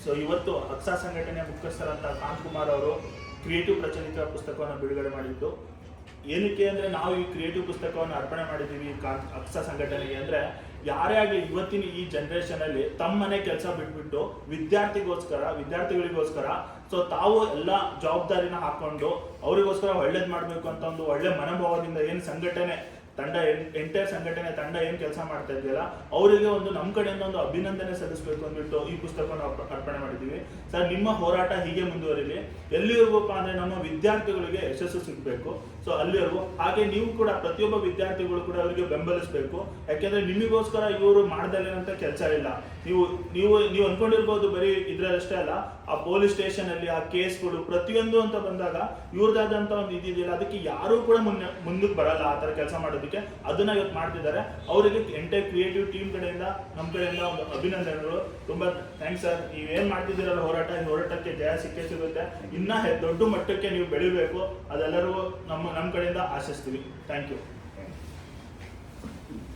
So ಇವತ್ತು ಅಕ್ಸಾ ಸಂಘಟನೆ ಮುಖ್ಯಸ್ಥರಂತ ಕಾಂತಕುಮಾರ್ ಅವರು ಕ್ರಿಯೇಟಿವ್ ಪ್ರಚಲಿತ ಪುಸ್ತಕವನ್ನು ಬಿಡುಗಡೆ ಮಾಡಿದ್ದು. ಏನಕ್ಕೆ ಅಂದರೆ ನಾವು ಈ ಕ್ರಿಯೇಟಿವ್ ಪುಸ್ತಕವನ್ನು ಅರ್ಪಣೆ ಮಾಡಿದ್ದೀವಿ ಅಕ್ಸಾ ಸಂಘಟನೆಗೆ ಅಂದರೆ, ಯಾರೇ ಆಗಲಿ ಇವತ್ತಿನ ಈ ಜನ್ರೇಷನಲ್ಲಿ ತಮ್ಮ ಮನೆ ಕೆಲಸ ಬಿಟ್ಬಿಟ್ಟು ವಿದ್ಯಾರ್ಥಿಗಳಿಗೋಸ್ಕರ ಸೊ ತಾವು ಎಲ್ಲ ಜವಾಬ್ದಾರಿನ ಹಾಕೊಂಡು ಅವರಿಗೋಸ್ಕರ ಒಳ್ಳೇದು ಮಾಡಬೇಕು ಅಂತ ಒಂದು ಒಳ್ಳೆ ಮನೋಭಾವದಿಂದ ಏನು ಸಂಘಟನೆ ತಂಡ ಎಂಟೈರ್ ಸಂಘಟನೆ ತಂಡ ಏನು ಕೆಲಸ ಮಾಡ್ತಾ ಇದೆಯಲ್ಲ ಅವರಿಗೆ ಒಂದು ನಮ್ಮ ಕಡೆಯಿಂದ ಒಂದು ಅಭಿನಂದನೆ ಸಲ್ಲಿಸಬೇಕು ಅಂದ್ಬಿಟ್ಟು ಈ ಪುಸ್ತಕವನ್ನು ಅರ್ಪಣೆ ಮಾಡಿದ್ದೀವಿ. ಸರ್, ನಿಮ್ಮ ಹೋರಾಟ ಹೀಗೆ ಮುಂದುವರಿಲಿ. ಎಲ್ಲಿವರೆಗೂಪ್ಪ ಅಂದರೆ ನಮ್ಮ ವಿದ್ಯಾರ್ಥಿಗಳಿಗೆ ಯಶಸ್ಸು ಸಿಗಬೇಕು. ಸೊ ಅಲ್ಲಿವರೆಗೂ ಹಾಗೆ ನೀವು ಕೂಡ ಪ್ರತಿಯೊಬ್ಬ ವಿದ್ಯಾರ್ಥಿಗಳು ಕೂಡ ಅವರಿಗೆ ಬೆಂಬಲಿಸಬೇಕು. ಯಾಕೆಂದ್ರೆ ನಿಮಗೋಸ್ಕರ ಇವರು ಮಾಡ್ದಲ್ಲೇನಂತ ಕೆಲಸ ಇಲ್ಲ. ನೀವು ಅನ್ಕೊಂಡಿರ್ಬೋದು ಬರೀ ಇದ್ರಷ್ಟೇ ಅಲ್ಲ, ಆ ಪೊಲೀಸ್ ಸ್ಟೇಷನ್ ಅಲ್ಲಿ ಆ ಕೇಸ್ಗಳು ಪ್ರತಿಯೊಂದು ಅಂತ ಬಂದಾಗ ಇವ್ರದಾದಂತ ಒಂದು ಇದಿದೆಯಲ್ಲ, ಅದಕ್ಕೆ ಯಾರೂ ಕೂಡ ಮುಂದಕ್ಕೆ ಬರಲ್ಲ ಆ ಥರ ಕೆಲಸ ಮಾಡೋದಕ್ಕೆ. ಅದನ್ನ ಇವತ್ತು ಮಾಡ್ತಿದ್ದಾರೆ. ಅವರಿಗೆ ಎಂಟೈರ್ ಕ್ರಿಯೇಟಿವ್ ಟೀಮ್ ಕಡೆಯಿಂದ ನಮ್ಮ ಕಡೆಯಿಂದ ಒಂದು ಅಭಿನಂದನೆಗಳು. ತುಂಬಾ ಥ್ಯಾಂಕ್ಸ್ ಸರ್. ನೀವೇನ್ ಮಾಡ್ತಿದ್ದೀರಲ್ಲ ಹೋರಾಟ, ಈ ಹೋರಾಟಕ್ಕೆ ಜಯ ಸಿಗುತ್ತೆ. ಇನ್ನ ದೊಡ್ಡ ಮಟ್ಟಕ್ಕೆ ನೀವು ಬೆಳಿಬೇಕು, ಅದೆಲ್ಲರೂ ನಮ್ಮ ಕಡೆಯಿಂದ ಆಶಿಸ್ತೀವಿ. Thank you.